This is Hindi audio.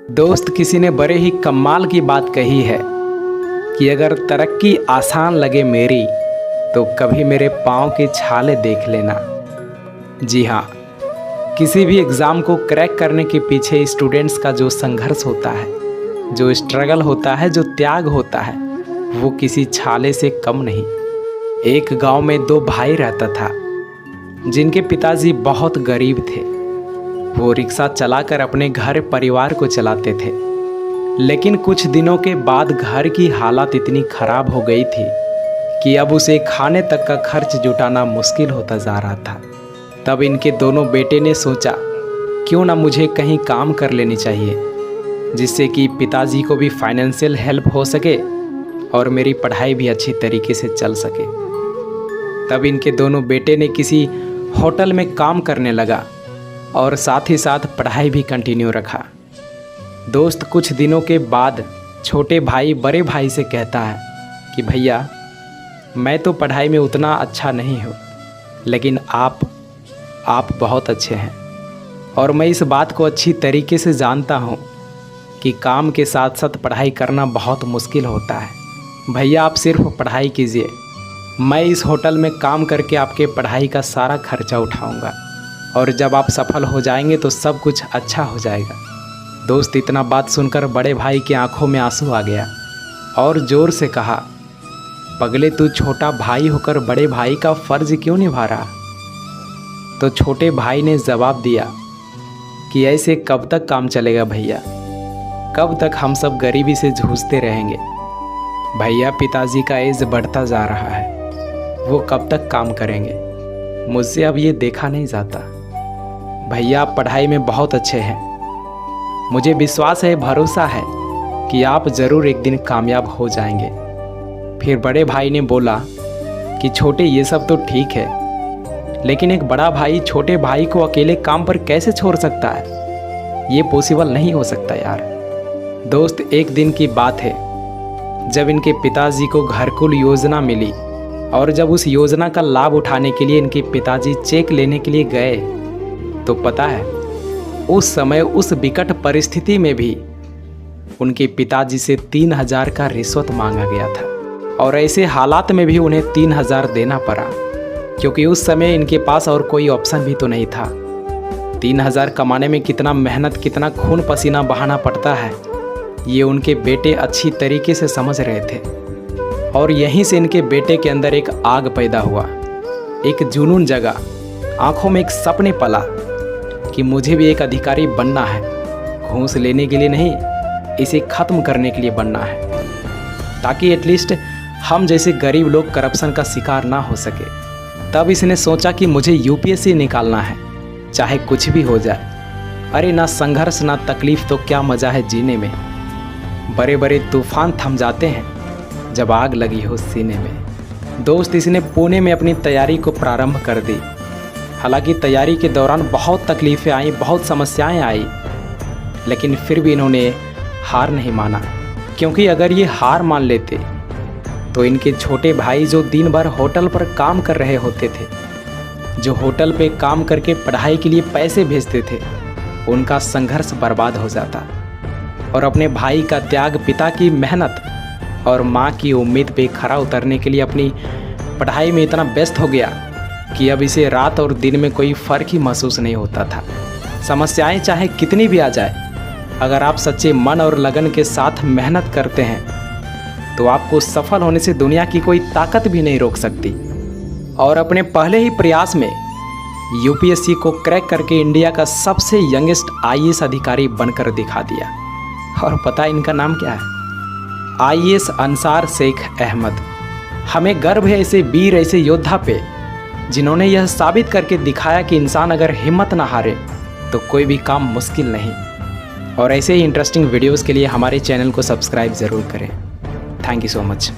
दोस्त किसी ने बड़े ही कमाल की बात कही है कि अगर तरक्की आसान लगे मेरी तो कभी मेरे पाँव के छाले देख लेना। जी हाँ, किसी भी एग्ज़ाम को क्रैक करने के पीछे स्टूडेंट्स का जो संघर्ष होता है, जो स्ट्रगल होता है, जो त्याग होता है, वो किसी छाले से कम नहीं। एक गांव में दो भाई रहता था जिनके पिताजी बहुत गरीब थे। वो रिक्शा चलाकर अपने घर परिवार को चलाते थे, लेकिन कुछ दिनों के बाद घर की हालत इतनी ख़राब हो गई थी कि अब उसे खाने तक का खर्च जुटाना मुश्किल होता जा रहा था। तब इनके दोनों बेटे ने सोचा क्यों ना मुझे कहीं काम कर लेनी चाहिए, जिससे कि पिताजी को भी फाइनेंशियल हेल्प हो सके और मेरी पढ़ाई भी अच्छी तरीके से चल सके। तब इनके दोनों बेटे ने किसी होटल में काम करने लगा और साथ ही साथ पढ़ाई भी कंटिन्यू रखा। दोस्त, कुछ दिनों के बाद छोटे भाई बड़े भाई से कहता है कि भैया, मैं तो पढ़ाई में उतना अच्छा नहीं हूँ, लेकिन आप बहुत अच्छे हैं और मैं इस बात को अच्छी तरीके से जानता हूँ कि काम के साथ साथ पढ़ाई करना बहुत मुश्किल होता है। भैया, आप सिर्फ पढ़ाई कीजिए, मैं इस होटल में काम करके आपके पढ़ाई का सारा खर्चा उठाऊँगा और जब आप सफल हो जाएंगे तो सब कुछ अच्छा हो जाएगा। दोस्त, इतना बात सुनकर बड़े भाई की आंखों में आंसू आ गया और ज़ोर से कहा, पगले, तू छोटा भाई होकर बड़े भाई का फ़र्ज़ क्यों निभा रहा? तो छोटे भाई ने जवाब दिया कि ऐसे कब तक काम चलेगा भैया, कब तक हम सब गरीबी से जूझते रहेंगे? भैया, पिताजी का एज बढ़ता जा रहा है, वो कब तक काम करेंगे? मुझसे अब ये देखा नहीं जाता। भैया, आप पढ़ाई में बहुत अच्छे हैं, मुझे विश्वास है, भरोसा है कि आप ज़रूर एक दिन कामयाब हो जाएंगे। फिर बड़े भाई ने बोला कि छोटे, ये सब तो ठीक है, लेकिन एक बड़ा भाई छोटे भाई को अकेले काम पर कैसे छोड़ सकता है? ये पॉसिबल नहीं हो सकता यार। दोस्त, एक दिन की बात है जब इनके पिताजी को घरकुल योजना मिली और जब उस योजना का लाभ उठाने के लिए इनके पिताजी चेक लेने के लिए गए तो पता है, उस समय उस विकट परिस्थिति में भी उनके पिताजी से 3,000 का रिश्वत मांगा गया था और ऐसे हालात में भी उन्हें 3,000 देना पड़ा, क्योंकि उस समय इनके पास और कोई ऑप्शन भी तो नहीं था। 3,000 कमाने में कितना मेहनत, कितना खून पसीना बहाना पड़ता है, ये उनके बेटे अच्छी तरीके से समझ रहे थे। और यहीं से इनके बेटे के अंदर एक आग पैदा हुआ, एक जुनून जगा, आंखों में एक सपने पला कि मुझे भी एक अधिकारी बनना है। घूस लेने के लिए नहीं, इसे ख़त्म करने के लिए बनना है, ताकि एटलीस्ट हम जैसे गरीब लोग करप्शन का शिकार ना हो सके। तब इसने सोचा कि मुझे यूपीएससी निकालना है, चाहे कुछ भी हो जाए। अरे ना संघर्ष ना तकलीफ़ तो क्या मज़ा है जीने में। बड़े बड़े तूफान थम जाते हैं जब आग लगी हो सीने में। दोस्त, इसने पुणे में अपनी तैयारी को प्रारंभ कर दी। हालांकि तैयारी के दौरान बहुत तकलीफ़ें आई, बहुत समस्याएं आई, लेकिन फिर भी इन्होंने हार नहीं माना, क्योंकि अगर ये हार मान लेते तो इनके छोटे भाई जो दिन भर होटल पर काम कर रहे होते थे, जो होटल पे काम करके पढ़ाई के लिए पैसे भेजते थे, उनका संघर्ष बर्बाद हो जाता और अपने भाई का त्याग, पिता की मेहनत और माँ की उम्मीद पे खरा उतरने के लिए अपनी पढ़ाई में इतना व्यस्त हो गया कि अब इसे रात और दिन में कोई फ़र्क ही महसूस नहीं होता था। समस्याएं चाहे कितनी भी आ जाए, अगर आप सच्चे मन और लगन के साथ मेहनत करते हैं तो आपको सफल होने से दुनिया की कोई ताकत भी नहीं रोक सकती। और अपने पहले ही प्रयास में यूपीएससी को क्रैक करके इंडिया का सबसे यंगेस्ट आईएएस अधिकारी बनकर दिखा दिया। और पता है इनका नाम क्या है? आईएएस अंसार शेख अहमद। हमें गर्व है ऐसे वीर, ऐसे योद्धा पे, जिन्होंने यह साबित करके दिखाया कि इंसान अगर हिम्मत ना हारे तो कोई भी काम मुश्किल नहीं। और ऐसे ही इंटरेस्टिंग वीडियोस के लिए हमारे चैनल को सब्सक्राइब ज़रूर करें। Thank you so much.